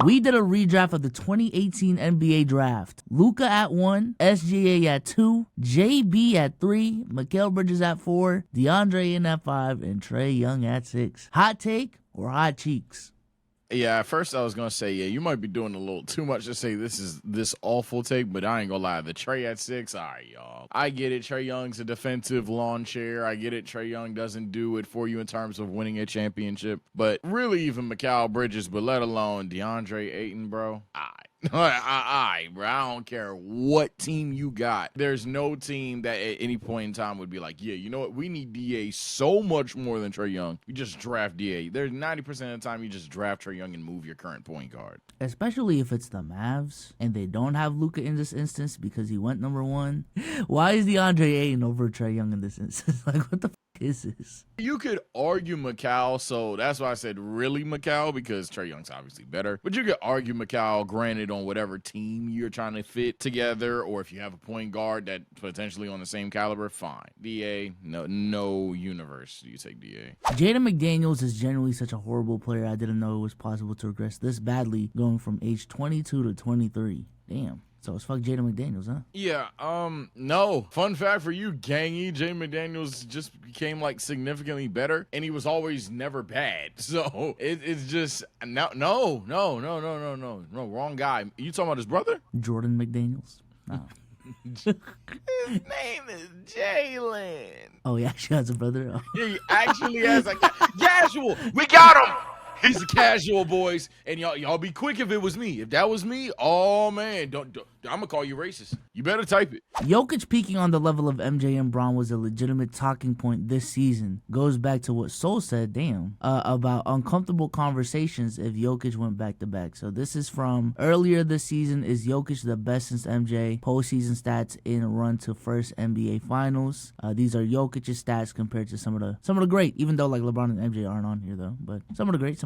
We did a redraft of the 2018 NBA draft. Luka at 1, SGA at 2, JB at 3, Mikal Bridges at 4, DeAndre Ayton at 5, and Trae Young at 6. Hot take or hot cheeks? Yeah, at first I was gonna say, yeah, you might be doing a little too much to say this is this awful take, but I ain't gonna lie. The Trae at 6, all right, y'all. I get it. Trae Young's a defensive lawn chair. I get it. Trae Young doesn't do it for you in terms of winning a championship, but really even Mikal Bridges, but let alone DeAndre Ayton, bro. All right, bro. I don't care what team you got. There's no team that at any point in time would be like, yeah, you know what? We need DA so much more than Trae Young. You just draft DA. There's 90% of the time you just draft Trae Young and move your current point guard. Especially if it's the Mavs and they don't have Luka in this instance because he went number 1. Why is DeAndre Ayton over Trae Young in this instance? Like, what the is this? You could argue Mikal, so that's why I said really Mikal, because Trae Young's obviously better. But you could argue Mikal, granted, on whatever team you're trying to fit together, or if you have a point guard that potentially on the same caliber, fine. DA, no universe. You take DA. Jaden McDaniels is generally such a horrible player. I didn't know it was possible to regress this badly going from age 22 to 23. Damn. So it's fuck Jaden McDaniels, huh? Yeah, no. Fun fact for you, gangy, Jaden McDaniels just became like significantly better, and he was always never bad. So it's just no, wrong guy. You talking about his brother? Jordan McDaniels? No. His name is Jalen. Oh, he actually has a brother? Oh. Yeah, he actually has a casual. We got him. He's a casual, boys, and y'all be quick if it was me. If that was me, oh man, don't I'm gonna call you racist. You better type it. Jokic peaking on the level of MJ and Braun was a legitimate talking point this season. Goes back to what Sol said, about uncomfortable conversations if Jokic went back to back. So this is from earlier this season. Is Jokic the best since MJ? Postseason stats in a run to first NBA Finals. These are Jokic's stats compared to some of the great. Even though like LeBron and MJ aren't on here though, but some of the greats.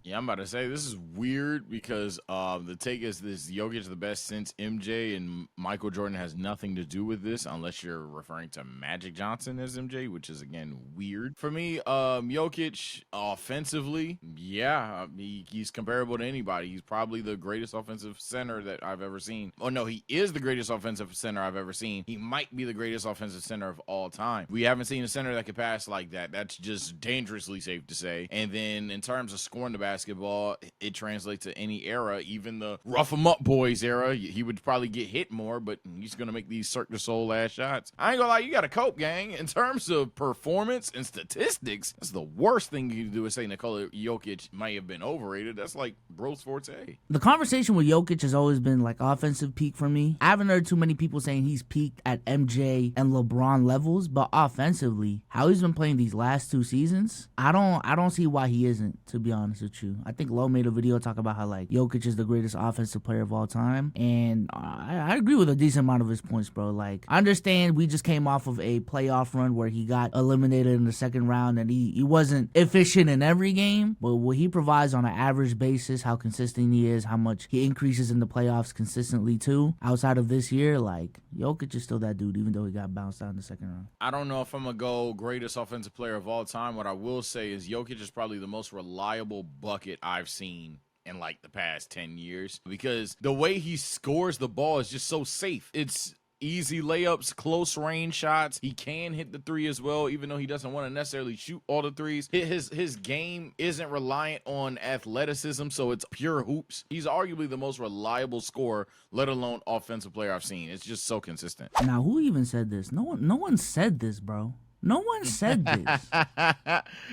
Yeah, I'm about to say this is weird because the take is this: Jokic the best since MJ, and Michael Jordan has nothing to do with this unless you're referring to Magic Johnson as MJ, which is again weird for me. Jokic offensively, yeah, he's comparable to anybody. He's probably the greatest offensive center that I've ever seen. Oh no, he is the greatest offensive center I've ever seen. He might be the greatest offensive center of all time. We haven't seen a center that could pass like that. That's just dangerously safe to say. And then in terms of scoring the basketball, it translates to any era, even the rough 'em up boys era. He would probably get hit more, but he's gonna make these Cirque du Soleil ass shots. I ain't gonna lie, you gotta cope, gang. In terms of performance and statistics, that's the worst thing you can do is say Nikola Jokic might have been overrated. That's like bro's forte. The conversation with Jokic has always been like offensive peak for me. I haven't heard too many people saying he's peaked at MJ and LeBron levels, but offensively, how he's been playing these last 2 seasons, I don't see why he isn't, to be honest with you. I think Lowe made a video talk about how like Jokic is the greatest offensive player of all time, and I agree with a decent amount of his points, bro. Like, I understand we just came off of a playoff run where he got eliminated in the second round and he wasn't efficient in every game, but what he provides on an average basis, how consistent he is, how much he increases in the playoffs consistently too, outside of this year, like, Jokic is still that dude, even though he got bounced out in the second round. I don't know if I'm gonna go greatest offensive player of all time. What I will say is Jokic is probably the most reliable bucket I've seen in like the past 10 years, because the way he scores the ball is just so safe. It's easy layups, close range shots. He can hit the 3 as well, even though he doesn't want to necessarily shoot all the 3s. His game isn't reliant on athleticism, so it's pure hoops. He's arguably the most reliable scorer, let alone offensive player I've seen. It's just so consistent. Now, who even said this? No one said this, bro. No one said this.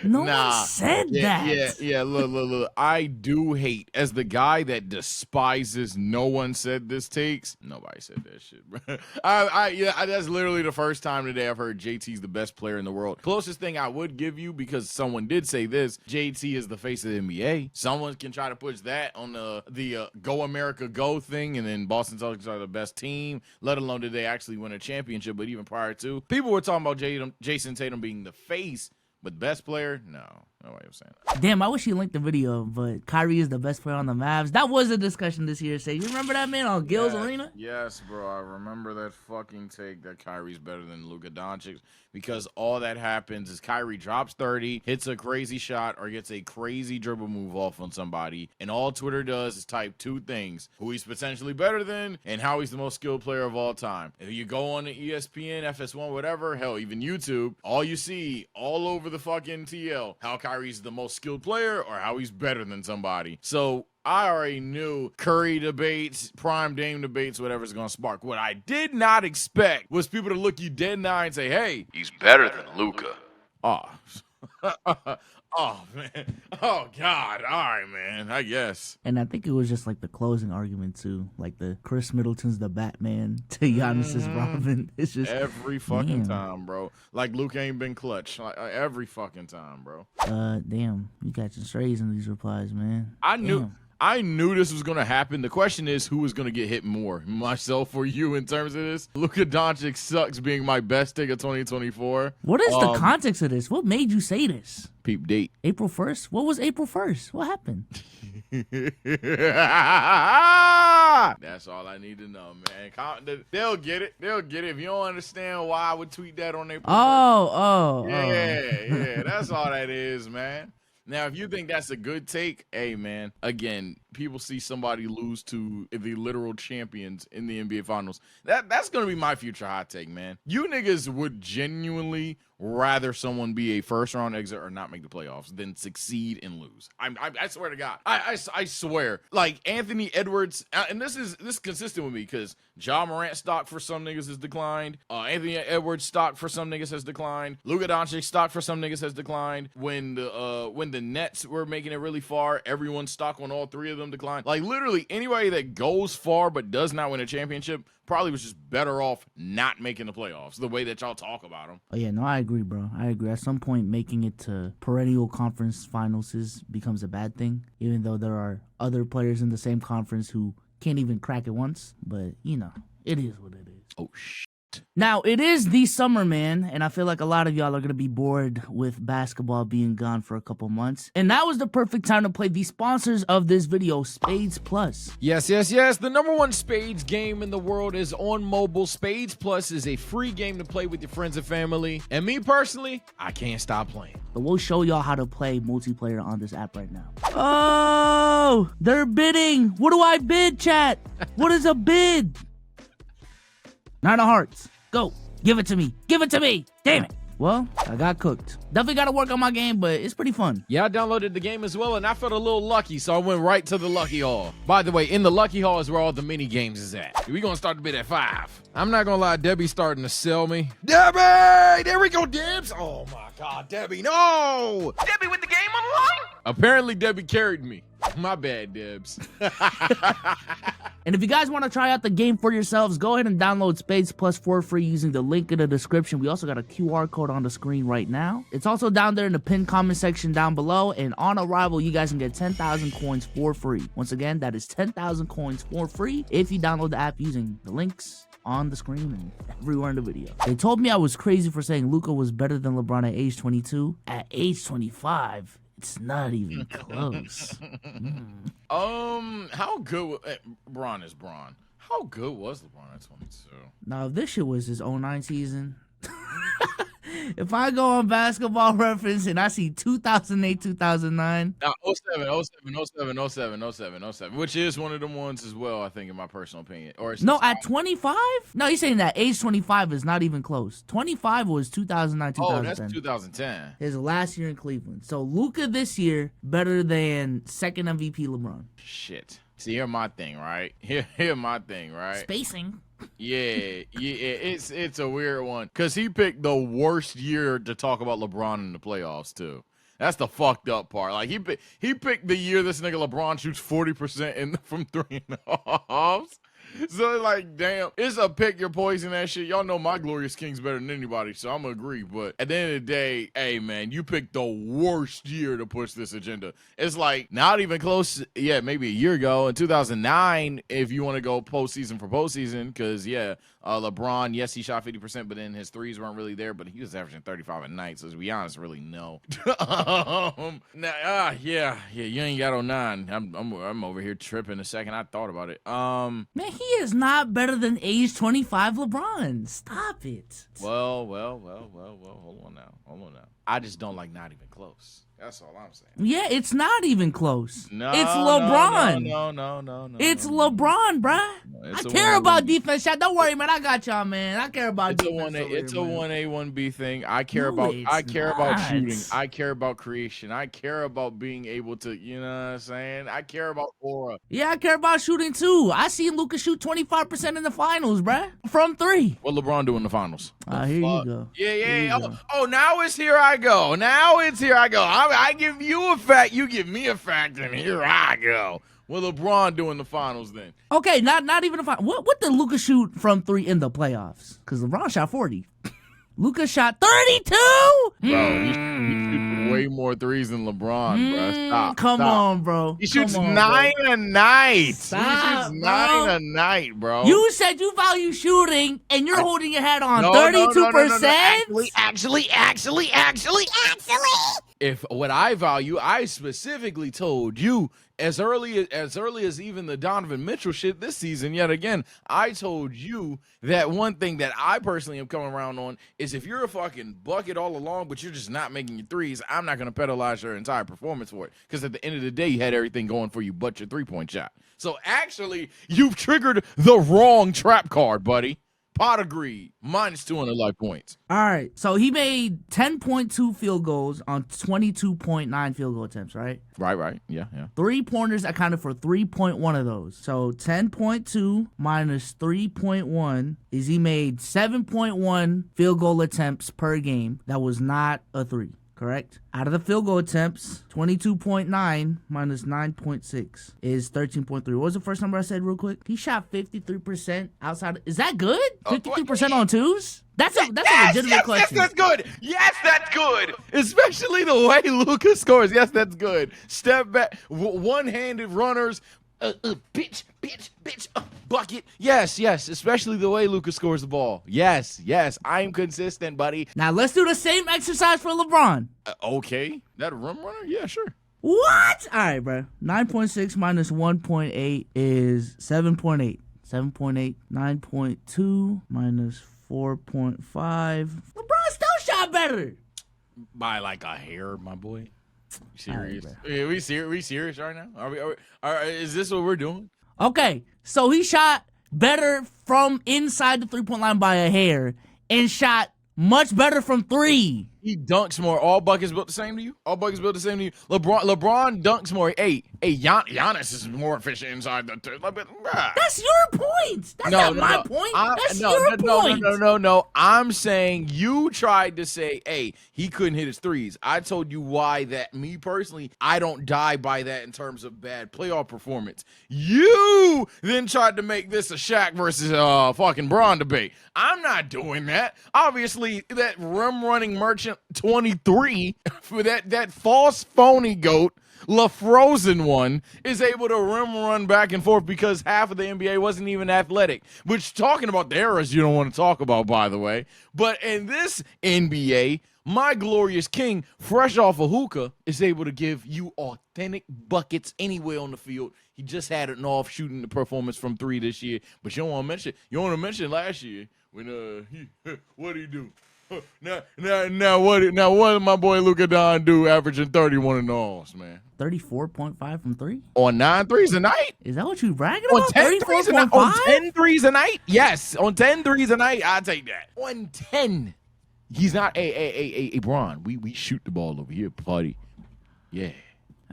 No one said that. Yeah. Look. I do hate, as the guy that despises no one said this takes. Nobody said that shit, bro. That's literally the first time today I've heard JT's the best player in the world. Closest thing I would give you, because someone did say this, JT is the face of the NBA. Someone can try to push that on the Go America Go thing, and then Boston Celtics are the best team, let alone did they actually win a championship. But even prior to, people were talking about Jason Tatum being the face, but best player, no. No way of saying that. Damn, I wish you linked the video, but Kyrie is the best player on the Mavs. That was a discussion this year. Say, you remember that, man, on Gil's Arena? Yes, bro. I remember that fucking take that Kyrie's better than Luka Doncic, because all that happens is Kyrie drops 30, hits a crazy shot, or gets a crazy dribble move off on somebody, and all Twitter does is type two things: who he's potentially better than and how he's the most skilled player of all time. If you go on the ESPN, FS1, whatever, hell, even YouTube, all you see all over the fucking TL, how Kyrie's the most skilled player or how he's better than somebody. So I already knew Curry debates, prime Dame debates, whatever's going to spark. What I did not expect was people to look you dead in the eye and say, hey, he's better than Luka. Oh. Oh, man. Oh, God. All right, man. I guess. And I think it was just like the closing argument, too. Like the Chris Middleton's the Batman to Giannis's Robin. It's just every fucking time, bro. Like Luke ain't been clutch. Like every fucking time, bro. Damn. You catching strays in these replies, man. I knew this was going to happen. The question is, who is going to get hit more, myself or you, in terms of this? Luka Doncic sucks being my best take of 2024. What is the context of this? What made you say this? Peep date. April 1st? What was April 1st? What happened? That's all I need to know, man. They'll get it. They'll get it. If you don't understand why I would tweet that on April 1st. Yeah. That's all that is, man. Now, if you think that's a good take, hey, man, again, people see somebody lose to the literal champions in the NBA Finals. That's going to be my future hot take, man. You niggas would genuinely rather someone be a first-round exit or not make the playoffs than succeed and lose. I swear to God. I swear. Like, Anthony Edwards, and this is consistent with me because Ja Morant stock for some niggas has declined. Anthony Edwards stock for some niggas has declined. Luka Doncic stock for some niggas has declined. When the Nets were making it really far, everyone's stock on all three of them declined. Like, literally, anybody that goes far but does not win a championship probably was just better off not making the playoffs, the way that y'all talk about them. Oh, yeah, no, I agree, bro. I agree. At some point, making it to perennial conference finals becomes a bad thing, even though there are other players in the same conference who can't even crack it once. But, you know, it is what it is. Oh, shit. Now, it is the summer, man, and I feel like a lot of y'all are going to be bored with basketball being gone for a couple months. And that was the perfect time to play the sponsors of this video, Spades Plus. Yes. The number one Spades game in the world is on mobile. Spades Plus is a free game to play with your friends and family. And me personally, I can't stop playing. But we'll show y'all how to play multiplayer on this app right now. Oh, they're bidding. What do I bid, chat? What is a bid? 9 of hearts. Go. Give it to me. Give it to me. Damn it. Well, I got cooked. Definitely got to work on my game, but it's pretty fun. Yeah, I downloaded the game as well, and I felt a little lucky, so I went right to the Lucky Hall. By the way, in the Lucky Hall is where all the mini games is at. We're going to start the bid at 5. I'm not going to lie, Debbie's starting to sell me. Debbie! There we go, Debs! Oh, my God, Debbie, no! Debbie with the game online? Apparently, Debbie carried me. My bad, Debs. And if you guys want to try out the game for yourselves, go ahead and download Spades Plus for free using the link in the description. We also got a QR code on the screen right now. It's also down there in the pinned comment section down below. And on arrival, you guys can get 10,000 coins for free. Once again, that is 10,000 coins for free if you download the app using the links on the screen and everywhere in the video. They told me I was crazy for saying Luka was better than LeBron at age 22. At age 25, it's not even close. How good Bron is Bron? How good was LeBron at 22? Now, if this shit was his 09 season, if I go on Basketball Reference and I see 2008, 2009. Now, 07, which is one of them ones as well, I think, in my personal opinion. Or no, at 25? No, you're saying that age 25 is not even close. 25 was 2009, 2010. Oh, that's 2010. His last year in Cleveland. So, Luka this year, better than second MVP LeBron. Shit. See, here's my thing, right? Here's my thing, right? Spacing. Yeah, it's a weird one because he picked the worst year to talk about LeBron in the playoffs too. That's the fucked up part. Like he picked the year this nigga LeBron shoots 40% from 3.5. So, like, damn, it's a pick your poison, that shit. Y'all know my Glorious King's better than anybody, so I'm gonna agree. But at the end of the day, hey, man, you picked the worst year to push this agenda. It's like not even close. Yeah, maybe a year ago in 2009, if you want to go postseason for postseason, because, yeah, LeBron, yes, he shot 50%, but then his threes weren't really there. But he was averaging 35 a night. So to be honest, really no. Yeah, you ain't got 09. I'm over here tripping the second I thought about it. Man, he is not better than age 25 LeBron. Stop it. Well. Hold on now. I just don't like not even close. That's all I'm saying. Yeah, it's not even close. No, it's LeBron. No. It's LeBron, bruh. I care about defense shot. Don't worry, man. I got y'all, man. I care about defense. It's a 1A, 1B thing. I care No, about it's shooting. not. I care about creation. I care about being able to, you know what I'm saying? I care about aura. Yeah, I care about shooting too. I seen Lucas shoot 25% in the finals, bruh. From 3. What LeBron do in the finals? Here you go. Yeah. Here you go. Oh, now it's here I go. I give you a fact, you give me a fact, and here I go. What LeBron do in the finals then? Okay, not even a final. What did Lucas shoot from 3 in the playoffs? Because LeBron shot 40. Lucas shot 32. Bro, he shoots way more threes than LeBron, bro. Stop. Come on, bro. He shoots Come on, 9 a night. Stop, he shoots bro. 9 a night, bro. You said you value shooting, and you're holding your head on No, 32%. Actually. If what I value, I specifically told you as early as even the Donovan Mitchell shit this season. Yet again, I told you that one thing that I personally am coming around on is if you're a fucking bucket all along, but you're just not making your threes, I'm not gonna penalize your entire performance for it. Because at the end of the day, you had everything going for you but your 3-point shot. So actually, you've triggered the wrong trap card, buddy. Pot agreed. Minus 200 life points. All right, so he made 10.2 field goals on 22.9 field goal attempts, right? Right. Yeah. 3-pointers accounted for 3.1 of those. So 10.2 minus 3.1 is he made 7.1 field goal attempts per game. That was not a 3. Correct? Out of the field goal attempts, 22.9 minus 9.6 is 13.3. What was the first number I said real quick? He shot 53% outside. Is that good? 53% on twos? That's a legitimate question. Yes, that's good. Yes, that's good. Especially the way Lucas scores. Yes, that's good. Step back, one-handed runners. Bitch, bucket. Yes, especially the way Lucas scores the ball. Yes, I'm consistent, buddy. Now let's do the same exercise for LeBron. Okay. That a rum runner? Yeah, sure. What? All right, bro. 9.6 minus 1.8 is 7.8. 7.8. 9.2 minus 4.5. LeBron still shot better. By like a hair, my boy. Serious? Right, Yeah, we serious right now? Are is this what we're doing? Okay, so he shot better from inside the 3-point line by a hair and shot much better from 3. He dunks more. All buckets built the same to you? LeBron dunks more. Hey, Giannis is more efficient inside the That's your point. That's not my point. That's your point. No. I'm saying you tried to say, hey, he couldn't hit his threes. I told you why that. Me personally, I don't die by that in terms of bad playoff performance. You then tried to make this a Shaq versus fucking Bron debate. I'm not doing that. Obviously, that rim running merchant 23 for that false phony goat, LaFrozen one, is able to rim run back and forth because half of the NBA wasn't even athletic. Which, talking about the eras you don't want to talk about, by the way. But in this NBA, my glorious king, fresh off a hookah, is able to give you authentic buckets anywhere on the field. He just had an off shooting the performance from 3 this year. But you don't want to mention, last year when what did he do? Now what did my boy Luka Don do, averaging 31 in the alls, man? 34.5 from 3? On 9 threes a night? Is that what you bragging On about? 10 threes a night? 34.5? On 10 threes a night? Yes, on 10 threes a night, I'll take that. On 10. He's not a Bron. We shoot the ball over here, buddy. Yeah.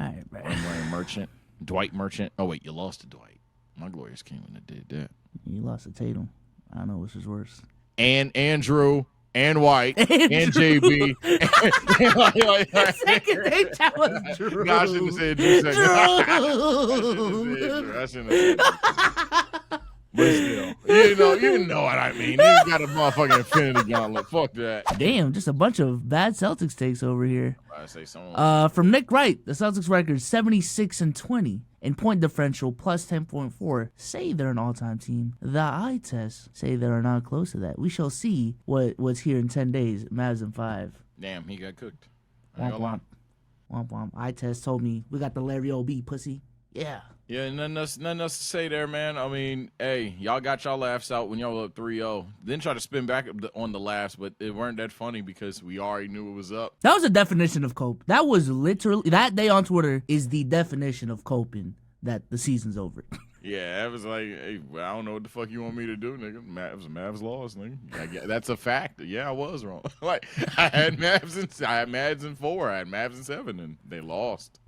All right, bro. Ryan Merchant. Dwight Merchant. Oh, wait, you lost to Dwight. My glorious king when they did that. You lost to Tatum. I don't know which is worse. And Andrew. And White, and JB. The second they challenged Drew. No, I shouldn't have said Drew second. I shouldn't have said Drew. But still, you know what I mean. He's got a motherfucking Infinity Gauntlet. Fuck that. Damn, just a bunch of bad Celtics takes over here. I say someone. From Nick Wright, the Celtics record 76-20 in point differential plus 10.4 say they're an all-time team. The eye tests say they're not close to that. We shall see what's here in 10 days. Mavs in 5. Damn, he got cooked. I ain't Womp gonna lie. womp. Womp womp. Eye test told me we got the Larry O.B. pussy. Yeah. Yeah, nothing else to say there, man. I mean, hey, y'all got y'all laughs out when y'all up 3-0. Then try to spin back on the laughs, but it weren't that funny because we already knew it was up. That was a definition of cope. That was literally, that day on Twitter is the definition of coping that the season's over. Yeah, it was like, hey, I don't know what the fuck you want me to do, nigga. Mavs lost, nigga. That's a fact. Yeah, I was wrong. Like, I had Mavs in 4, I had Mavs in 7, and they lost.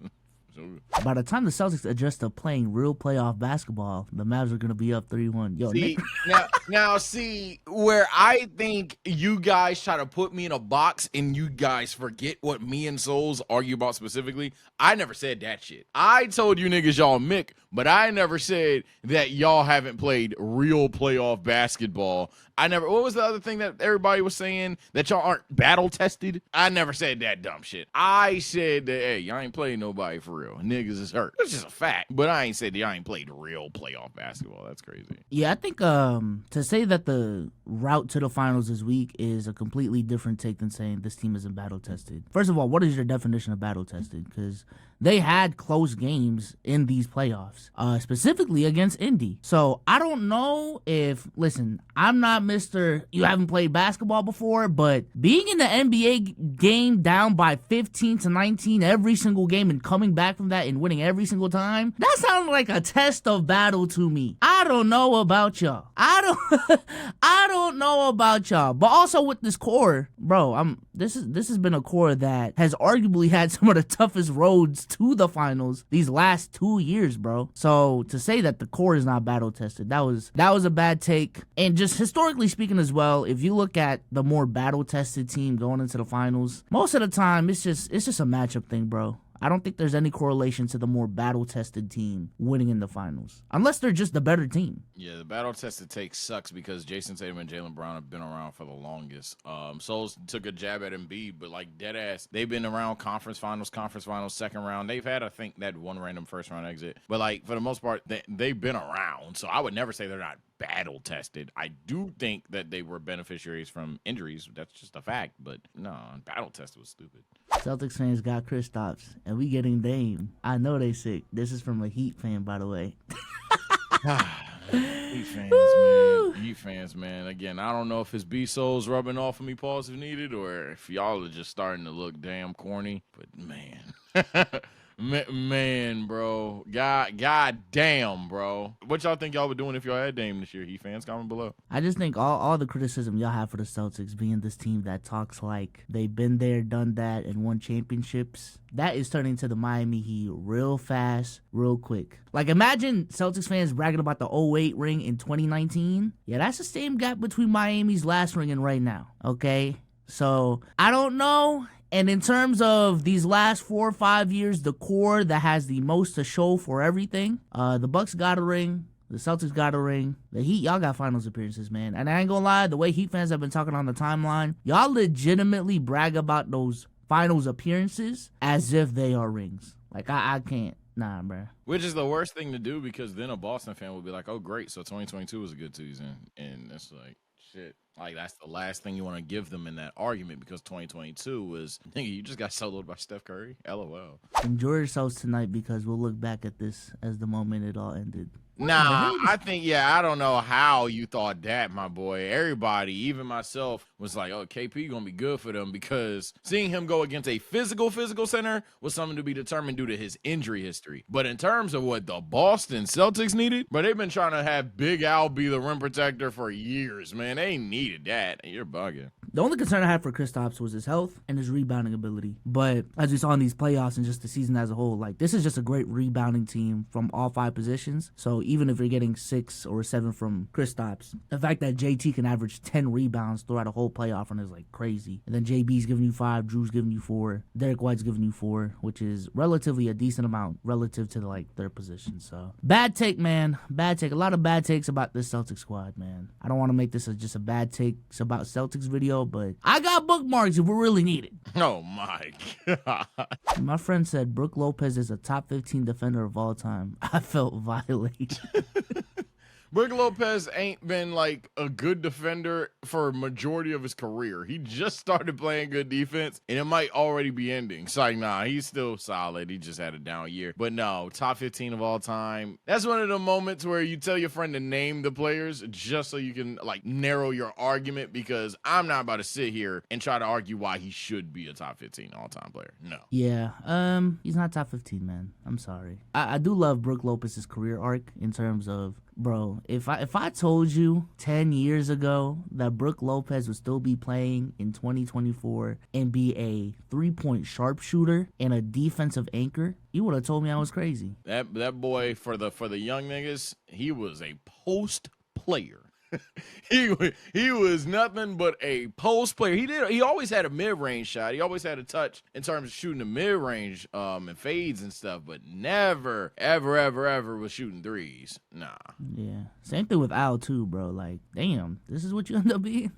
So, By the time the Celtics adjust to playing real playoff basketball, the Mavs are going to be up 3-1. Yo, See, Nick, now, see where I think you guys try to put me in a box and you guys forget what me and Souls argue about specifically. I never said that shit. I told you niggas y'all Mick, but I never said that y'all haven't played real playoff basketball. What was the other thing that everybody was saying? That y'all aren't battle tested? I never said that dumb shit. I said that, hey, y'all ain't played nobody for real. Niggas is hurt. That's just a fact. But I ain't said that y'all ain't played real playoff basketball. That's crazy. yeah, I think to say that the route to the finals is weak is a completely different take than saying this team isn't battle tested. First of all, what is your definition of battle tested? Because they had close games in these playoffs, specifically against Indy. So I don't know if, listen, I'm not Mr. You haven't played basketball before, but being in the NBA game down by 15-19 every single game and coming back from that and winning every single time, that sounds like a test of battle to me. I don't know about y'all. I don't know about y'all. But also with this core, bro, this has been a core that has arguably had some of the toughest roads to the finals these last 2 years, bro. So to say that the core is not battle tested, that was a bad take. And just historically speaking as well, if you look at the more battle tested team going into the finals, most of the time it's just a matchup thing, bro. I don't think there's any correlation to the more battle-tested team winning in the finals, unless they're just the better team. Yeah, the battle-tested take sucks because Jason Tatum and Jaylen Brown have been around for the longest. Souls took a jab at Embiid, but like deadass, they've been around conference finals, second round. They've had, I think, that one random first-round exit. But like for the most part, they've been around. So I would never say they're not battle-tested. I do think that they were beneficiaries from injuries. That's just a fact. But no, battle-tested was stupid. Celtics fans got Kristaps, and we getting Dame. I know they sick. This is from a Heat fan, by the way. Heat fans, man. Heat fans, man. Again, I don't know if it's B-Souls rubbing off of me, pause if needed, or if y'all are just starting to look damn corny. But, man. Man, bro. God damn, bro. What y'all think y'all were doing if y'all had Dame this year? Heat fans, comment below. I just think all the criticism y'all have for the Celtics being this team that talks like they've been there, done that, and won championships, that is turning to the Miami Heat real fast, real quick. Like, imagine Celtics fans bragging about the 08 ring in 2019. Yeah, that's the same gap between Miami's last ring and right now, okay? So, I don't know. And in terms of these last 4 or 5 years, the core that has the most to show for everything, the Bucks got a ring, the Celtics got a ring, the Heat, y'all got finals appearances, man. And I ain't gonna lie, the way Heat fans have been talking on the timeline, y'all legitimately brag about those finals appearances as if they are rings. Like, I can't. Nah, bro. Which is the worst thing to do because then a Boston fan will be like, oh, great, so 2022 was a good season. And it's like, shit. Like, that's the last thing you want to give them in that argument because 2022 was, nigga, you just got soloed by Steph Curry. LOL. Enjoy yourselves tonight because we'll look back at this as the moment it all ended. Nah, I think, I don't know how you thought that, my boy. Everybody, even myself, was like, oh, KP gonna be good for them because seeing him go against a physical center was something to be determined due to his injury history. But in terms of what the Boston Celtics needed, but they've been trying to have Big Al be the rim protector for years, man. They needed that. You're bugging. The only concern I had for Kristaps was his health and his rebounding ability. But as we saw in these playoffs and just the season as a whole, like, this is just a great rebounding team from all 5 positions. So even if you're getting 6 or 7 from Kristaps, the fact that JT can average 10 rebounds throughout a whole playoff run is like crazy. And then JB's giving you 5, Drew's giving you 4, Derek White's giving you 4, which is relatively a decent amount relative to like their position. So bad take, man. Bad take. A lot of bad takes about this Celtics squad, man. I don't want to make this just a bad takes about Celtics video. though, but I got bookmarks if we really need it. Oh my God. My friend said Brook Lopez is a top 15 defender of all time. I felt violated. Brook Lopez ain't been like a good defender for a majority of his career. He just started playing good defense, and it might already be ending. So, like, nah, he's still solid. He just had a down year. But no, top 15 of all time. That's one of the moments where you tell your friend to name the players just so you can, like, narrow your argument, because I'm not about to sit here and try to argue why he should be a top 15 all-time player. No. Yeah, he's not top 15, man. I'm sorry. I do love Brook Lopez's career arc in terms of, bro, if I told you 10 years ago that Brook Lopez would still be playing in 2024 and be a three-point sharpshooter and a defensive anchor, you would have told me I was crazy. That boy, for the young niggas, he was a post player. he was nothing but a post player. He always had a mid-range shot. He always had a touch in terms of shooting the mid-range and fades and stuff, but never, ever was shooting threes. Nah. Yeah. Same thing with Al too, bro. Like, damn, this is what you end up being?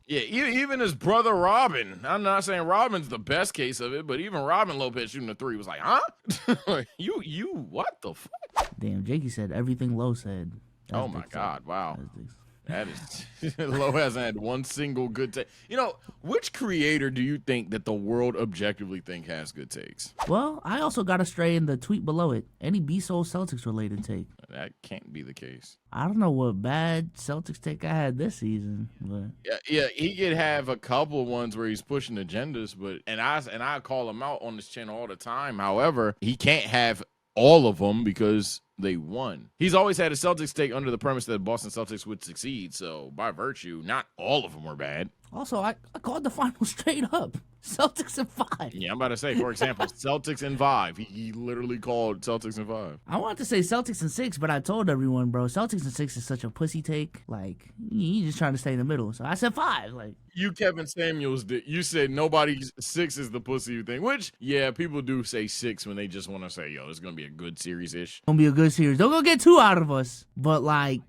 Yeah, even his brother Robin. I'm not saying Robin's the best case of it, but even Robin Lopez shooting a three was like, huh? you what the fuck? Damn, Jakey said everything Low said. That's oh my God, wow. That's That is, Low hasn't had one single good take. You know, which creator do you think that the world objectively think has good takes? Well, I also got to stray in the tweet below it. Any B-Soul Celtics related take? That can't be the case. I don't know what bad Celtics take I had this season, but Yeah, he could have a couple of ones where he's pushing agendas, but and I call him out on this channel all the time. However, he can't have all of them because they won. He's always had a Celtics take under the premise that Boston Celtics would succeed. So by virtue, not all of them were bad. also I called the finals straight up. Celtics in 5. Yeah, I'm about to say, for example, Celtics in 5. He literally called Celtics in 5. I wanted to say Celtics in 6, but I told everyone, bro, Celtics in 6 is such a pussy take. Like, you just trying to stay in the middle. So I said 5. Like, You, Kevin Samuels, you said nobody 6 is the pussy you think, which, yeah, people do say 6 when they just want to say, yo, it's going to be a good series-ish. gonna be a good series. Don't go get 2 out of us. But like,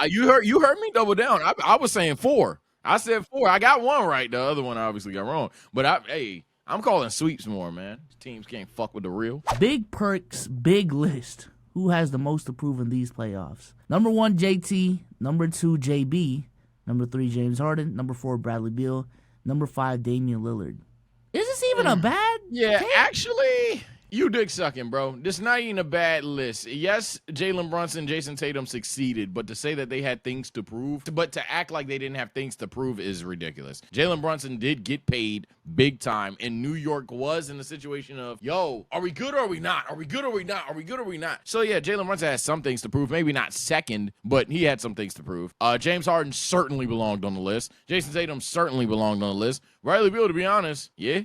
You heard me double down. I was saying 4. I said 4. I got 1 right. The other one I obviously got wrong. But I'm calling sweeps more, man. Teams can't fuck with the real. big perks, big list. Who has the most to prove in these playoffs? Number 1, JT. Number 2, JB. Number 3, James Harden. Number 4, Bradley Beal. Number 5, Damian Lillard. Is this even a bad Yeah, take? actually, you dick sucking, bro. This is not even a bad list. Yes, Jalen Brunson, Jason Tatum succeeded, but to say that they had things to prove, but to act like they didn't have things to prove is ridiculous. Jalen Brunson did get paid big time, and New York was in the situation of, yo, are we good or are we not? Are we good or are we not? Are we good or are we not? So yeah, Jalen Brunson has some things to prove. Maybe not second, but he had some things to prove. James Harden certainly belonged on the list. Jason Tatum certainly belonged on the list. Bradley Beal, to be honest, yeah.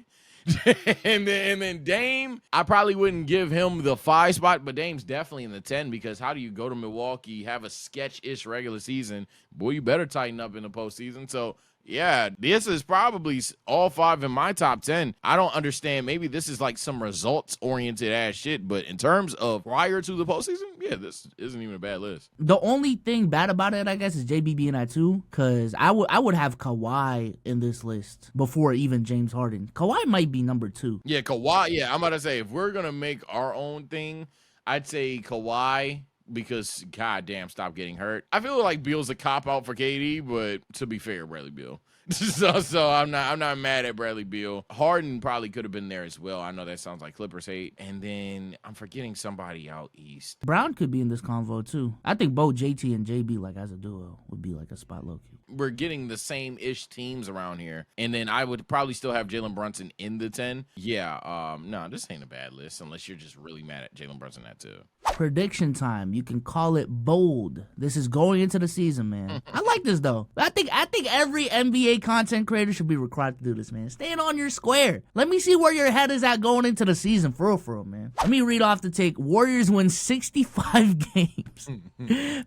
and then Dame, I probably wouldn't give him the 5 spot, but Dame's definitely in the 10, because how do you go to Milwaukee, have a sketch-ish regular season? Boy, you better tighten up in the postseason. So, yeah, this is probably all 5 in my top 10. I don't understand. Maybe this is like some results-oriented ass shit, but in terms of prior to the postseason, yeah, this isn't even a bad list. The only thing bad about it, I guess, is JB being at 2, because I would have Kawhi in this list before even James Harden. Kawhi might be number 2. Yeah, Kawhi, yeah, I'm about to say, if we're going to make our own thing, I'd say Kawhi, because goddamn, stop getting hurt. I feel like Beal's a cop out for KD, but to be fair, Bradley Beal. so I'm not mad at Bradley Beal. Harden probably could have been there as well. I know that sounds like Clippers hate. And then I'm forgetting somebody out east. Brown could be in this convo too. I think both JT and JB, like as a duo, would be like a spot low key. We're getting the same-ish teams around here. And then I would probably still have Jalen Brunson in the 10. Yeah, no, this ain't a bad list unless you're just really mad at Jalen Brunson at 2. Prediction time. You can call it bold. This is going into the season, man. I like this though. I think every NBA content creator should be required to do this, man. Stand on your square. Let me see where your head is at going into the season, for real, man. Let me read off the take. Warriors win 65 games.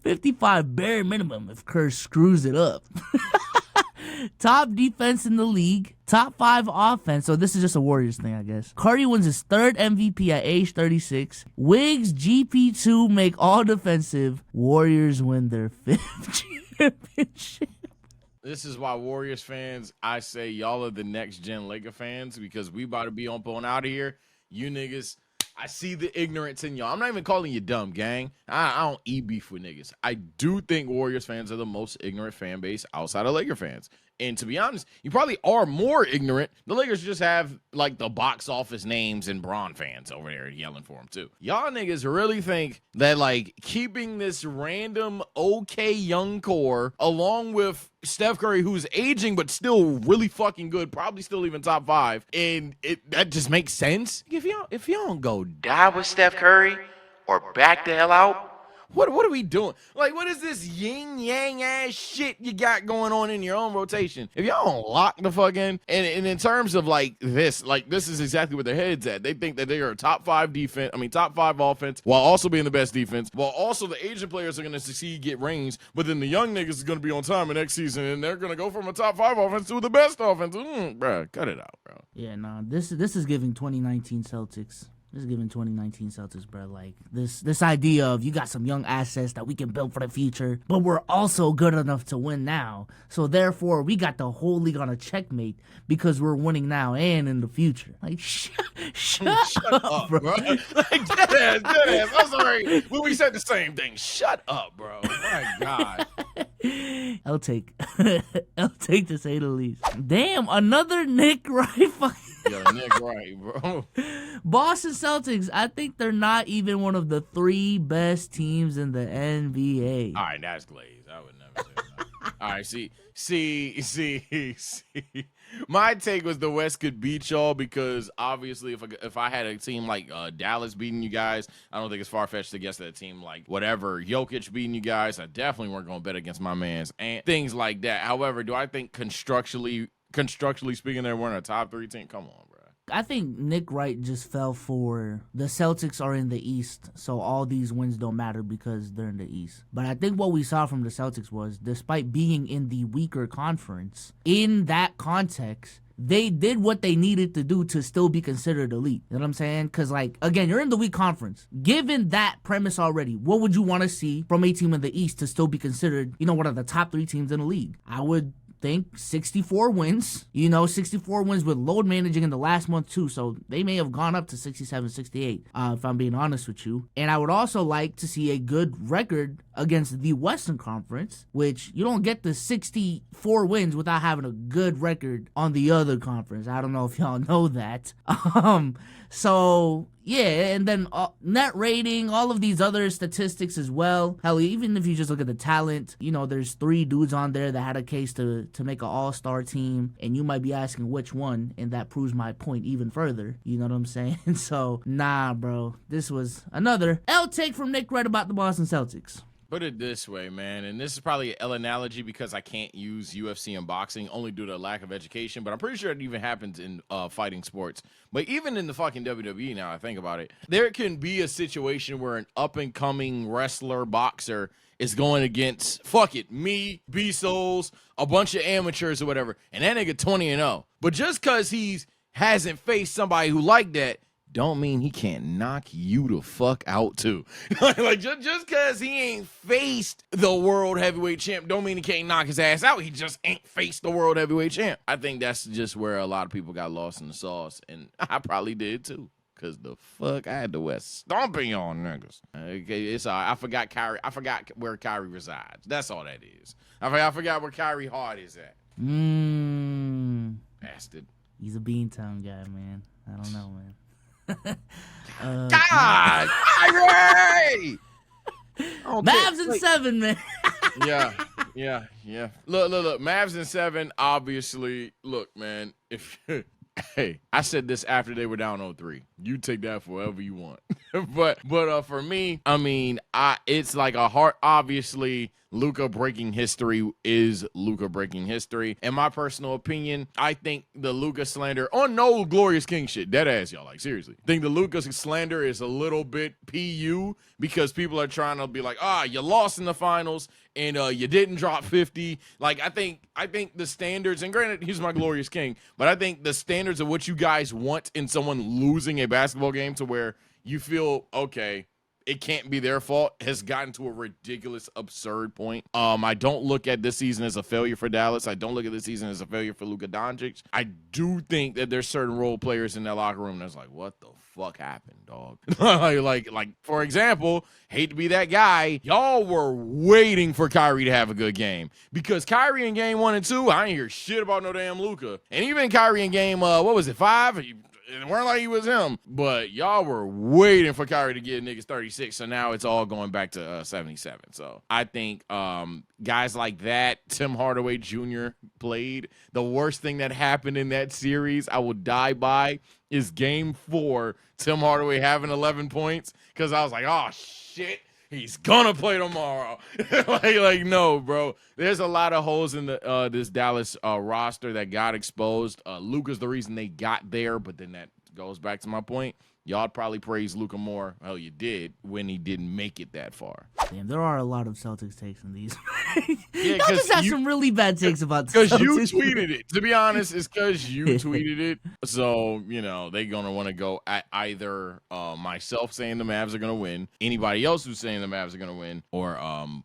55 bare minimum if Kerr screws it up. Top defense in the league. Top 5 offense. So this is just a Warriors thing, I guess. Curry wins his 3rd MVP at age 36. Wiggs, GP2 make all defensive. Warriors win their 5th championship. This is why Warriors fans, I say y'all are the next gen Laker fans because we about to be on out of here. You niggas, I see the ignorance in y'all. I'm not even calling you dumb, gang. I don't eat beef with niggas. I do think Warriors fans are the most ignorant fan base outside of Laker fans. And to be honest, you probably are more ignorant. The Lakers just have like the box office names and Braun fans over there yelling for them too. Y'all niggas really think that like keeping this random okay young core along with Steph Curry, who's aging but still really fucking good, probably still even top 5, and that just makes sense. If y'all don't go die with Steph Curry or back the hell out. What are we doing? Like, what is this yin yang ass shit you got going on in your own rotation? If y'all don't lock the fuck in, and in terms of like this is exactly where their heads at. They think that they are a top 5 offense, while also being the best defense, while also the Asian players are gonna succeed, get rings, but then the young niggas is gonna be on time in next season, and they're gonna go from a top 5 offense to the best offense. Bruh, cut it out, bro. Yeah, no, this is giving 2019 Celtics. This is giving 2019 Celtics, bro. Like this idea of you got some young assets that we can build for the future, but we're also good enough to win now. So therefore, we got the whole league on a checkmate because we're winning now and in the future. Like shut up, bro. Like dead ass. I'm sorry. We said the same thing. Shut up, bro. My God. I'll take to say the least. Damn, another Nick Wright fucking. Yo, Nick Wright, bro. Boston Celtics, I think they're not even one of the 3 best teams in the NBA. All right, that's Glaze. I would never say that. All right, see. My take was the West could beat y'all because obviously if I had a team like Dallas beating you guys, I don't think it's far-fetched to guess that a team like whatever, Jokic beating you guys, I definitely weren't going to bet against my mans and things like that. However, do I think constructually speaking, they're one of the top 3 teams? Come on, bro. I think Nick Wright just fell for the Celtics are in the East, so all these wins don't matter because they're in the East. But I think what we saw from the Celtics was, despite being in the weaker conference, in that context, they did what they needed to do to still be considered elite. You know what I'm saying? Because, like, again, you're in the weak conference. Given that premise already, what would you want to see from a team in the East to still be considered, one of the top 3 teams in the league? I would think 64 wins, 64 wins with load managing in the last month too, so they may have gone up to 67, 68, if I'm being honest with you. And I would also like to see a good record against the Western Conference, which you don't get the 64 wins without having a good record on the other conference. I don't know if y'all know that. So yeah, and then net rating, all of these other statistics as well. Hell, even if you just look at the talent, there's 3 dudes on there that had a case to make an all-star team, and you might be asking which one, and that proves my point even further. You know what I'm saying? So, nah, bro. This was another L take from Nick Wright about the Boston Celtics. Put it this way, man, and this is probably an L analogy because I can't use UFC and boxing only due to lack of education, but I'm pretty sure it even happens in fighting sports. But even in the fucking WWE now, I think about it, there can be a situation where an up-and-coming wrestler, boxer is going against, me, B-Souls, a bunch of amateurs or whatever, and that nigga 20-0. But just because he hasn't faced somebody who like that, don't mean he can't knock you the fuck out too. Like just because he ain't faced the world heavyweight champ, don't mean he can't knock his ass out. He just ain't faced the world heavyweight champ. I think that's just where a lot of people got lost in the sauce, and I probably did too. Cause the fuck I had the West stomping on niggas. Okay, it's all right. I forgot Kyrie. I forgot where Kyrie resides. That's all that is. I forgot where Kyrie Hart is at. Bastard. He's a Beantown guy, man. I don't know, man. God, Kyrie! Mavs in 7, man. Yeah. Look. Mavs in 7. Obviously, look, man. Hey, I said this after they were down 0-3. You take that for whatever you want. but for me, I mean, it's like a heart. Obviously, Luka breaking history is Luka breaking history. In my personal opinion, I think the Luka slander on no Glorious King shit, dead ass, y'all, like seriously. I think the Luka slander is a little bit PU because people are trying to be like, you lost in the finals and you didn't drop 50. Like I think the standards, and granted, he's my Glorious King, but I think the standards of what you guys want in someone losing a basketball game to where you feel, okay, it can't be their fault has gotten to a ridiculous, absurd point. I don't look at this season as a failure for Dallas. I don't look at this season as a failure for Luka Doncic. I do think that there's certain role players in that locker room that's like, what the fuck happened, dog? like for example, hate to be that guy, y'all were waiting for Kyrie to have a good game because Kyrie in game 1 and 2, I ain't hear shit about no damn Luka, and even Kyrie in game 5. It weren't like he was him, but y'all were waiting for Kyrie to get niggas 36, so now it's all going back to 77. So I think guys like that, Tim Hardaway Jr. played. The worst thing that happened in that series, I will die by, is game 4, Tim Hardaway having 11 points, because I was like, oh, shit. He's gonna play tomorrow. like no, bro. There's a lot of holes in the this Dallas roster that got exposed. Luka's the reason they got there, but then that goes back to my point. Y'all probably praise Luka more. Hell, you did when he didn't make it that far. Damn, there are a lot of Celtics takes in these. Yeah, Y'all just have some really bad takes about the because Celtics. you tweeted it. To be honest, it's because you tweeted it. So, they're going to want to go at either myself saying the Mavs are going to win, anybody else who's saying the Mavs are going to win, or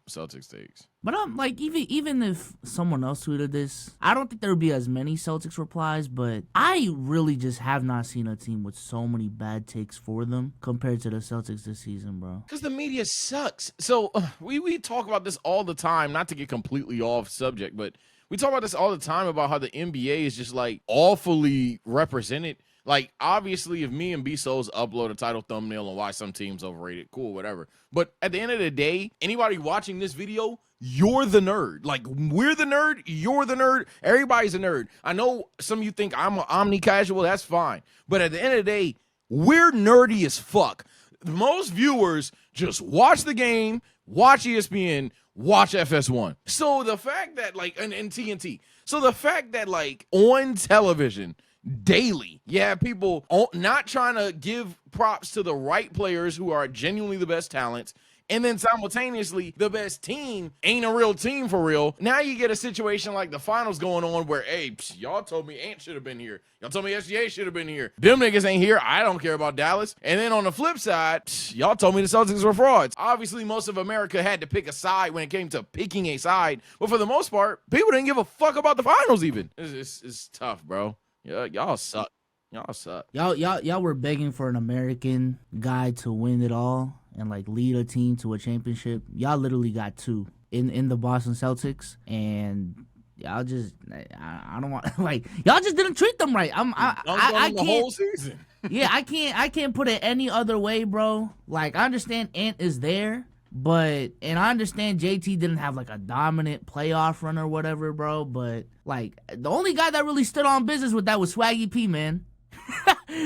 Celtics takes. But like, even if someone else tweeted this, I don't think there would be as many Celtics replies, but I really just have not seen a team with so many bad takes for them compared to the Celtics this season, bro. Because the media sucks. So we talk about this all the time, not to get completely off subject, but we talk about this all the time about how the NBA is just like awfully represented. Like, obviously, if me and B-Souls upload a title thumbnail and why some team's overrated, cool, whatever. But at the end of the day, anybody watching this video, you're the nerd. Like, we're the nerd, you're the nerd, everybody's a nerd. I know some of you think I'm an omni-casual, that's fine. But at the end of the day, we're nerdy as fuck. Most viewers just watch the game, watch ESPN, watch FS1. So the fact that, like, and TNT. So the fact that, like, on television daily, people not trying to give props to the right players who are genuinely the best talents, and then simultaneously the best team ain't a real team for real. Now you get a situation like the finals going on where, hey, y'all told me Ant should have been here. Y'all told me SGA should have been here. Them niggas ain't here. I don't care about Dallas. And then on the flip side, y'all told me the Celtics were frauds. Obviously, most of America had to pick a side when it came to picking a side. But for the most part, people didn't give a fuck about the finals even. It's tough, bro. Yeah, y'all suck. Y'all suck. Y'all were begging for an American guy to win it all and like lead a team to a championship. Y'all literally got 2 in the Boston Celtics, and y'all just I don't want like y'all just didn't treat them right. I can't. The whole season. Yeah, I can't put it any other way, bro. Like, I understand Ant is there, and I understand JT didn't have like a dominant playoff run or whatever, bro. But like, the only guy that really stood on business with that was Swaggy P, man.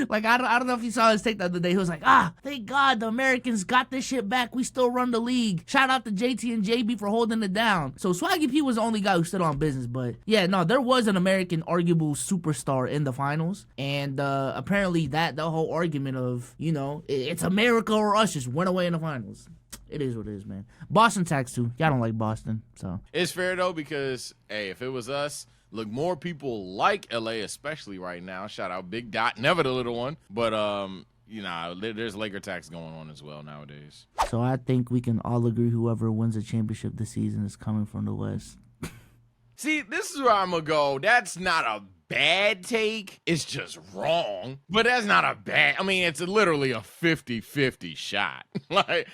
Like, I don't know if you saw his take the other day. He was like, thank God the Americans got this shit back. We still run the league. Shout out to JT and JB for holding it down. So Swaggy P was the only guy who stood on business. But yeah, no, there was an American arguable superstar in the finals. And apparently the whole argument of, it's America or us just went away in the finals. It is what it is, man. Boston tax too. Y'all don't like Boston, so. It's fair, though, because, hey, if it was us, look, more people like LA, especially right now. Shout out Big Dot, never the little one. But, there's Laker tax going on as well nowadays. So I think we can all agree whoever wins a championship this season is coming from the West. See, this is where I'm going to go. That's not a bad take. It's just wrong. But that's not a bad. I mean, it's literally a 50-50 shot. like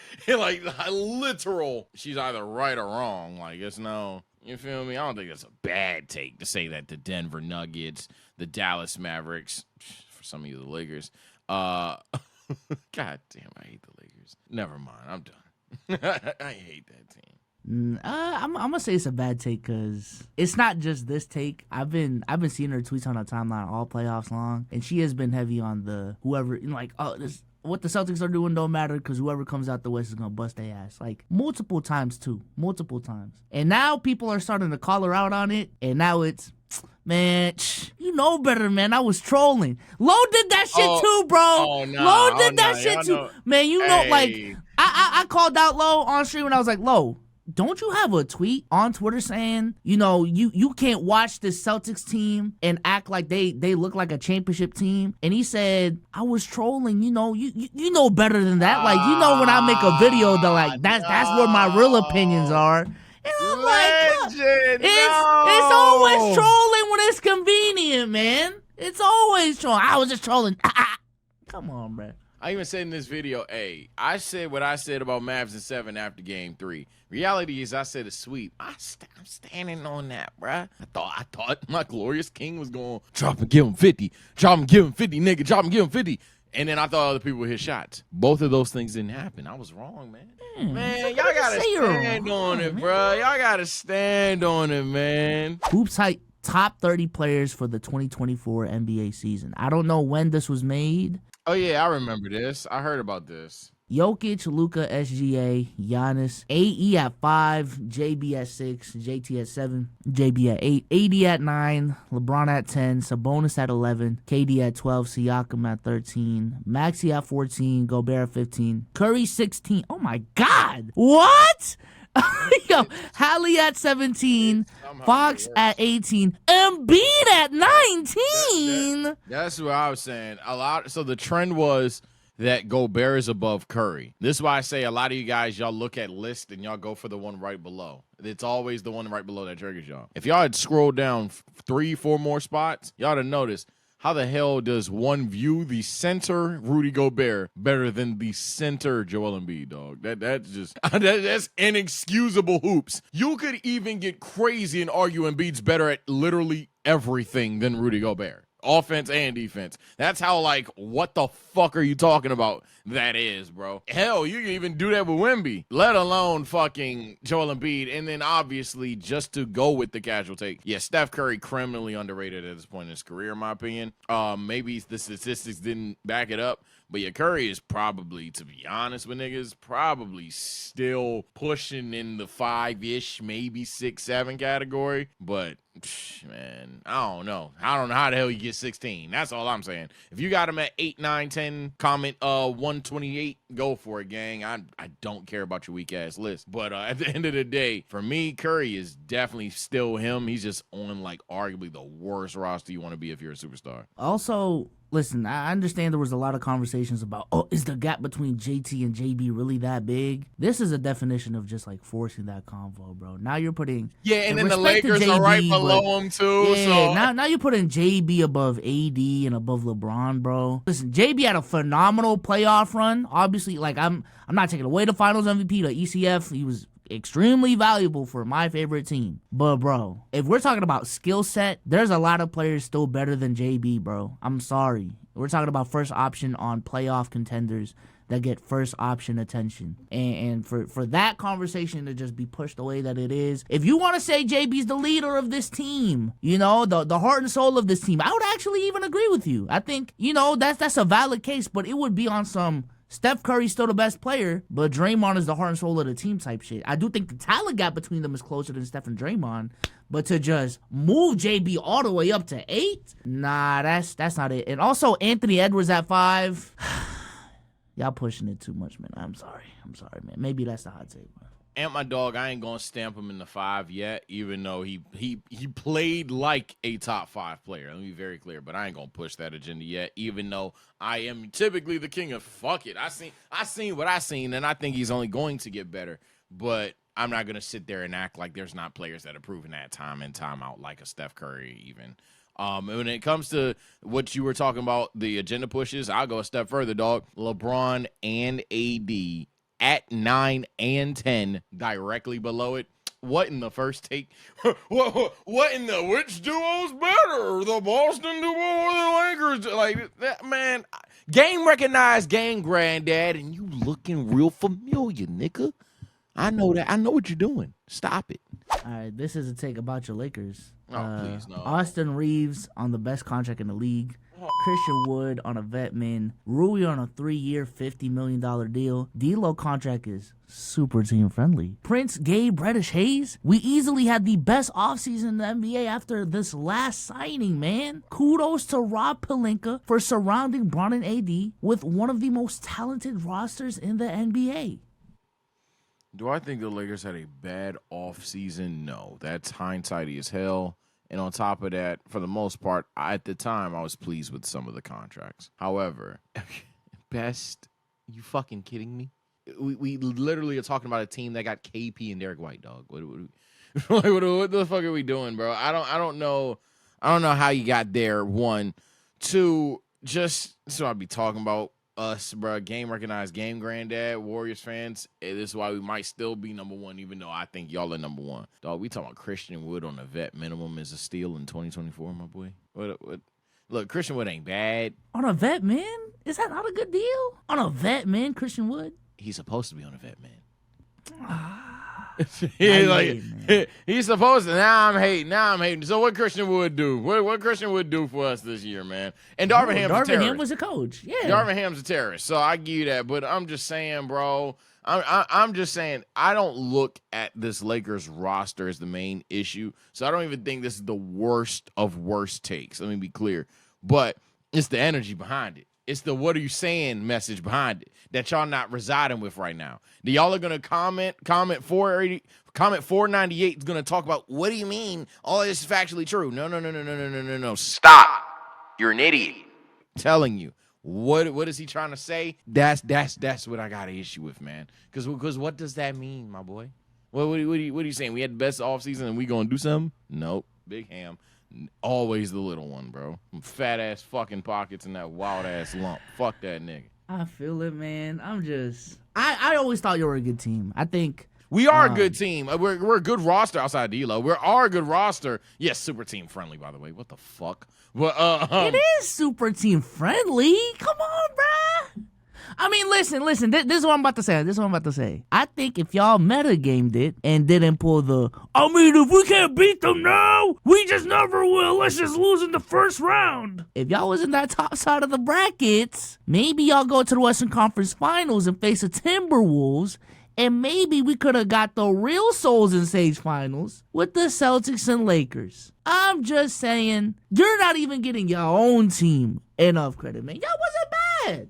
literal. She's either right or wrong. Like, it's no. You feel me? I don't think that's a bad take to say that the Denver Nuggets, the Dallas Mavericks, for some of you, the Lakers. God damn, I hate the Lakers. Never mind. I'm done. I hate that team. I'm gonna say it's a bad take because it's not just this take. I've been seeing her tweets on her timeline all playoffs long, and she has been heavy on the whoever what the Celtics are doing don't matter because whoever comes out the West is gonna bust their ass. Like multiple times. And now people are starting to call her out on it, and now it's, man, you know better, man. I was trolling. Lowe did that shit too, bro. Oh, no. Lowe did that shit too. Man, like, I called out Lowe on stream and I was like, Lowe, don't you have a tweet on Twitter saying, you know, you can't watch this Celtics team and act like they look like a championship team? And he said, I was trolling, you know, you know better than that. Like, you know, when I make a video, though, like that's where my real opinions are. And I'm like, it's always trolling when it's convenient, man. It's always trolling. I was just trolling. Come on, bro. I even said in this video, hey, I said what I said about Mavs in 7 after game 3. Reality is I said a sweep. I'm standing on that, bruh. I thought my glorious king was going to drop and give him 50. Drop and give him 50, nigga. Drop and give him 50. And then I thought other people would hit shots. Both of those things didn't happen. I was wrong, man. Man, y'all got to stand on it, bruh. Y'all got to stand on it, man. Hoops Hype top 30 players for the 2024 NBA season. I don't know when this was made. Oh, yeah, I remember this. I heard about this. Jokic, Luka, SGA, Giannis, AE at 5, JB at 6, JT at 7, JB at 8, AD at 9, LeBron at 10, Sabonis at 11, KD at 12, Siakam at 13, Maxey at 14, Gobert at 15, Curry 16. Oh my God. What? Yo, Hallie at 17, Fox at 18, Embiid at 19. That's what I was saying. So the trend was that Gobert is above Curry. This is why I say a lot of you guys, y'all look at list and y'all go for the one right below. It's always the one right below that triggers y'all. If y'all had scrolled down 3-4 more spots, y'all would have noticed, how the hell does one view the center Rudy Gobert better than the center Joel Embiid, dog? That's just that's inexcusable hoops. You could even get crazy and argue Embiid's better at literally everything than Rudy Gobert. Offense and defense. That's how, like, what the fuck are you talking about that is, bro? Hell, you can even do that with Wemby, let alone fucking Joel Embiid. And then, obviously, just to go with the casual take, yeah, Steph Curry criminally underrated at this point in his career, in my opinion. Maybe the statistics didn't back it up, but yeah, Curry is probably, to be honest with niggas, probably still pushing in the 5-ish, maybe 6, 7 category. But man, I don't know how the hell you get 16. That's all I'm saying. If you got him at 8, 9, 10, comment 128, go for it, gang. I don't care about your weak ass list. But at the end of the day, for me, Curry is definitely still him. He's just on, like, arguably the worst roster you want to be if you're a superstar. Also, listen, I understand there was a lot of conversations about, is the gap between JT and JB really that big? This is a definition of just, like, forcing that convo, bro. Now you're putting... Yeah, and then the Lakers JB, are right below him, too. Yeah, so. Now you're putting JB above AD and above LeBron, bro. Listen, JB had a phenomenal playoff run. Obviously, like, I'm not taking away the Finals MVP, the ECF. He was extremely valuable for my favorite team. But, bro, if we're talking about skill set, there's a lot of players still better than JB, bro. I'm sorry. We're talking about first option on playoff contenders that get first option attention. And for that conversation to just be pushed the way that it is, if you want to say JB's the leader of this team, you know, the heart and soul of this team, I would actually even agree with you. I think, you know, that's a valid case, but it would be on some Steph Curry's still the best player, but Draymond is the heart and soul of the team type shit. I do think the talent gap between them is closer than Steph and Draymond, but to just move JB all the way up to 8, nah, that's not it. And also Anthony Edwards at 5. Y'all pushing it too much, man. I'm sorry, man. Maybe that's the hot take, man. And my dog, I ain't gonna stamp him in the 5 yet, even though he played like a top 5 player. Let me be very clear, but I ain't gonna push that agenda yet, even though I am typically the king of fuck it. I seen what I seen, and I think he's only going to get better. But I'm not gonna sit there and act like there's not players that have proven that time in, time out, like a Steph Curry even. And when it comes to what you were talking about, the agenda pushes, I'll go a step further, dog. LeBron and AD at 9 and 10, directly below it. What in the first take? What in the which duo's better? The Boston duo or the Lakers? Like that, man. Game recognized, game granddad, and you looking real familiar, nigga. I know that. I know what you're doing. Stop it. All right, this is a take about your Lakers. Please, no. Austin Reeves on the best contract in the league. Christian Wood on a vet min. Rui on a 3-year, $50 million deal. D'Lo contract is super team friendly. Prince, Gabe, Reddish, Hayes. We easily had the best offseason in the NBA after this last signing, man. Kudos to Rob Pelinka for surrounding Bron and AD with one of the most talented rosters in the NBA. Do I think the Lakers had a bad offseason? No. That's hindsighty as hell. And on top of that, for the most part, at the time, I was pleased with some of the contracts. However, best, you fucking kidding me? We literally are talking about a team that got KP and Derek White, dog. What the fuck are we doing, bro? I don't know. I don't know how you got there. One, two. Just so I'd be talking about us, bro. Game recognized, game granddad, Warriors fans. This is why we might still be number one, even though I think y'all are number one. Dog, we talking about Christian Wood on a vet minimum is a steal in 2024, my boy. What? Look, Christian Wood ain't bad. On a vet, man? Is that not a good deal? On a vet, man, Christian Wood? He's supposed to be on a vet, man. He's supposed to. Now I'm hating. So what Christian Wood do? What Christian Wood do for us this year, man? And Darvin Ham's a terrorist. Ham was a coach. Yeah, Darvin Ham's a terrorist. So I give you that. But I'm just saying, bro. I'm just saying. I don't look at this Lakers roster as the main issue. So I don't even think this is the worst of worst takes. Let me be clear. But it's the energy behind it. It's the what are you saying message behind it that y'all not residing with right now. Y'all are going to comment 498 is going to talk about what do you mean all this is factually true. No. Stop. You're an idiot. I'm telling you. What is he trying to say? That's what I got an issue with, man. Because what does that mean, my boy? What are you saying? We had the best offseason and we going to do something? Nope. Big Ham. Always the little one, bro. Fat ass fucking pockets and that wild ass lump. Fuck that nigga. I feel it, man. I always thought you were a good team. I think we are a good team. We're a good roster outside D-Lo. We are a good roster. Yes, super team friendly, by the way. What the fuck? Well, it is super team friendly. Come on, bruh. I mean, listen. This is what I'm about to say. I think if y'all metagamed it and didn't pull if we can't beat them now, we just never will. Let's just lose in the first round. If y'all was in that top side of the brackets, maybe y'all go to the Western Conference Finals and face the Timberwolves, and maybe we could have got the real Souls and Sage Finals with the Celtics and Lakers. I'm just saying, you're not even getting your own team enough credit, man. Y'all wasn't bad.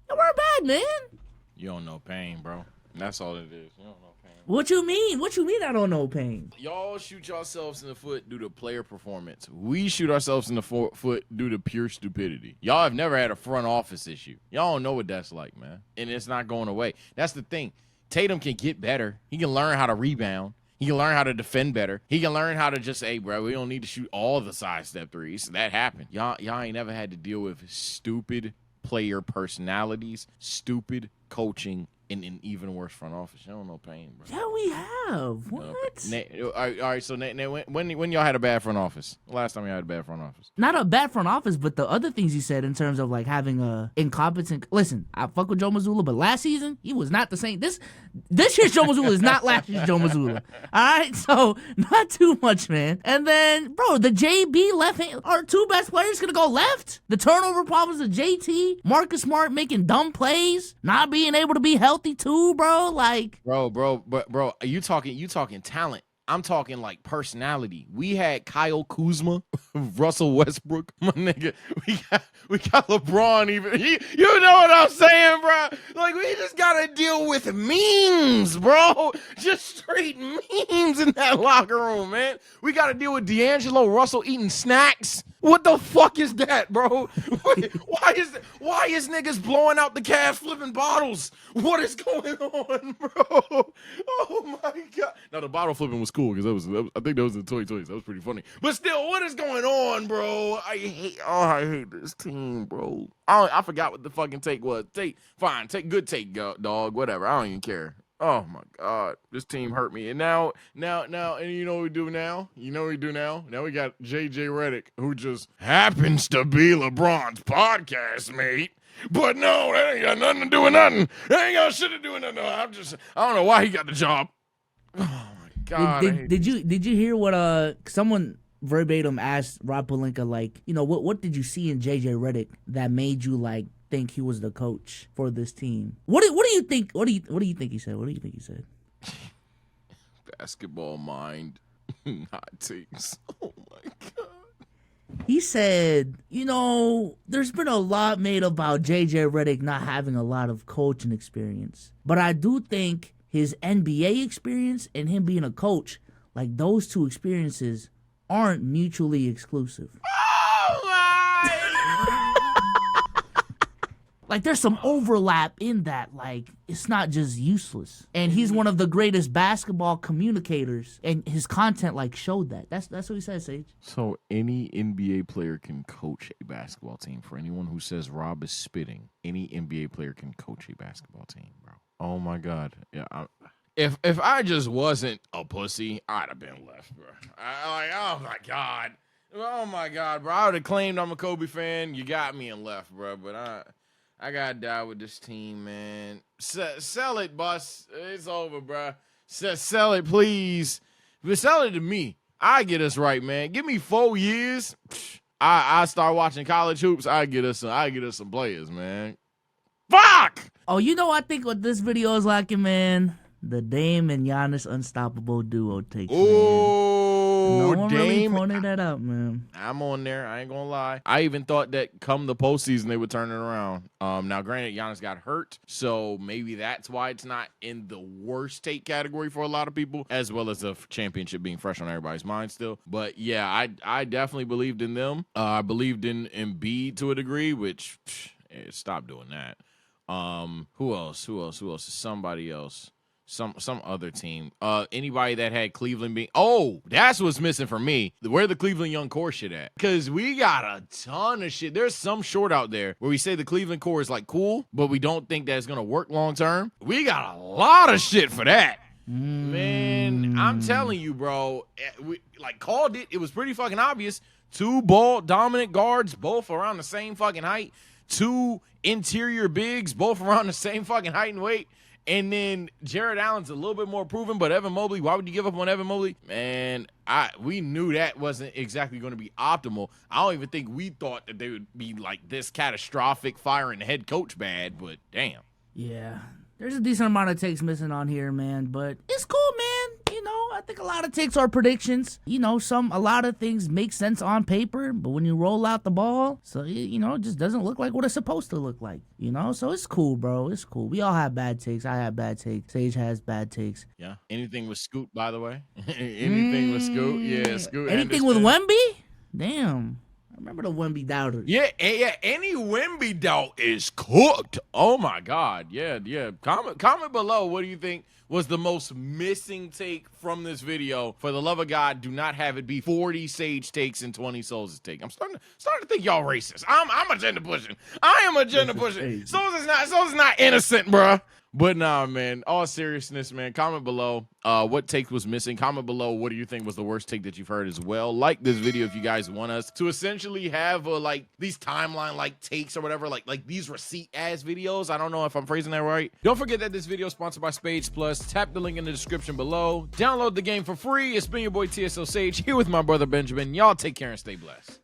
Y'all weren't bad, man. You don't know pain, bro. That's all it is. You don't know pain. What you mean? What you mean I don't know pain? Y'all shoot yourselves in the foot due to player performance. We shoot ourselves in the foot due to pure stupidity. Y'all have never had a front office issue. Y'all don't know what that's like, man. And it's not going away. That's the thing. Tatum can get better. He can learn how to rebound. He can learn how to defend better. He can learn how to just say, bro, we don't need to shoot all the sidestep threes. That happened. Y'all ain't never had to deal with stupid player personalities, stupid coaching, and an even worse front office. You don't know pain, bro. Yeah, we have. What? All right. So when y'all had a bad front office? Last time y'all had a bad front office? Not a bad front office, but the other things you said in terms of like having a incompetent. Listen, I fuck with Joe Mazzulla, but last season he was not the same. This year's Joe Mazzulla is not last year's Joe Mazzulla. All right, so not too much, man. And then, bro, the JB left hand, our two best players gonna go left. The turnover problems of JT, Marcus Smart making dumb plays, not being able to be healthy too, bro. Like, bro, you talking talent. I'm talking like personality. We had Kyle Kuzma, Russell Westbrook, my nigga. We got LeBron even. You know what I'm saying, bro? Like, we just gotta deal with memes, bro. Just straight memes in that locker room, man. We gotta deal with D'Angelo Russell eating snacks. What the fuck is that, bro? Why is niggas blowing out the Cavs flipping bottles? What is going on, bro? Oh my god! Now the bottle flipping was cool because I think that was the Toy Toys. That was pretty funny. But still, what is going on, bro? I hate this team, bro. I forgot what the fucking take was. Take good take, dog. Whatever. I don't even care. Oh my god, this team hurt me. And now, and you know what we do now? Now we got JJ Redick, who just happens to be LeBron's podcast mate. But no, that ain't got nothing to do with nothing. That ain't got shit to do with nothing. I don't know why he got the job. Oh my god. Did you hear what someone verbatim asked Rob Pelinka, like, you know, what did you see in JJ Redick that made you like think he was the coach for this team? What do you think? What do you think he said? What do you think he said? Basketball mind. Hot takes. Oh my god. He said, you know, there's been a lot made about JJ Redick not having a lot of coaching experience, but I do think his NBA experience and him being a coach, like those two experiences aren't mutually exclusive. Oh my! Like there's some overlap in that. Like it's not just useless. And he's one of the greatest basketball communicators, and his content like showed that. That's what he said, Sage. So any NBA player can coach a basketball team. For anyone who says Rob is spitting, any NBA player can coach a basketball team, bro. Oh my God. Yeah. If I just wasn't a pussy, I'd have been left, bro. Oh my God, bro. I would have claimed I'm a Kobe fan. You got me and left, bro. But I gotta die with this team, man. Sell it, boss. It's over, bro. Sell it, please. But sell it to me. I get us right, man. Give me 4 years. I start watching college hoops. I get us some players, man. Fuck! Oh, you know, I think what this video is lacking, man. The Dame and Giannis unstoppable duo takes. Oh, no one Dame. really pointed that out, man. I'm on there. I ain't gonna lie. I even thought that come the postseason they would turn it around. Now granted, Giannis got hurt, so maybe that's why it's not in the worst take category for a lot of people, as well as the championship being fresh on everybody's mind still. But yeah, I definitely believed in them. I believed in Embiid to a degree, which stop doing that. Who else? Somebody else. Some other team. Anybody that had Cleveland being. Oh, that's what's missing for me. Where the Cleveland young core shit at? Because we got a ton of shit. There's some short out there where we say the Cleveland core is like cool, but we don't think that it's gonna work long term. We got a lot of shit for that. Man, I'm telling you, bro. We like called it. It was pretty fucking obvious. 2 ball dominant guards, both around the same fucking height. 2 interior bigs, both around the same fucking height and weight. And then Jared Allen's a little bit more proven, but Evan Mobley, why would you give up on Evan Mobley? Man, we knew that wasn't exactly going to be optimal. I don't even think we thought that they would be like this catastrophic firing the head coach bad, but damn. Yeah, there's a decent amount of takes missing on here, man, but it's cool, man. You know, I think a lot of takes are predictions. You know, a lot of things make sense on paper, but when you roll out the ball, so, you know, it just doesn't look like what it's supposed to look like, you know? So it's cool, bro. It's cool. We all have bad takes. I have bad takes. Sage has bad takes. Yeah. Anything with Scoot, by the way? Anything with Scoot? Yeah, Scoot. Anything with Wemby? Damn. I remember the Wemby doubters. Yeah, any Wemby doubt is cooked. Oh my God. Yeah. Comment below. What do you think was the most missing take from this video? For the love of God, do not have it be 40 Sage takes and 20 Souls' take. I'm starting to think y'all racist. I'm agenda pushing. I am agenda pushing. Souls is not innocent, bruh. But nah, man, all seriousness, man, comment below what take was missing. Comment below what do you think was the worst take that you've heard as well. Like this video if you guys want us to essentially have like these timeline like takes or whatever, like these receipt ass videos. I don't know if I'm phrasing that right. Don't forget that this video is sponsored by Spades Plus. Tap the link in the description below. Download the game for free. It's been your boy TSO Sage here with my brother Benjamin. Y'all take care and stay blessed.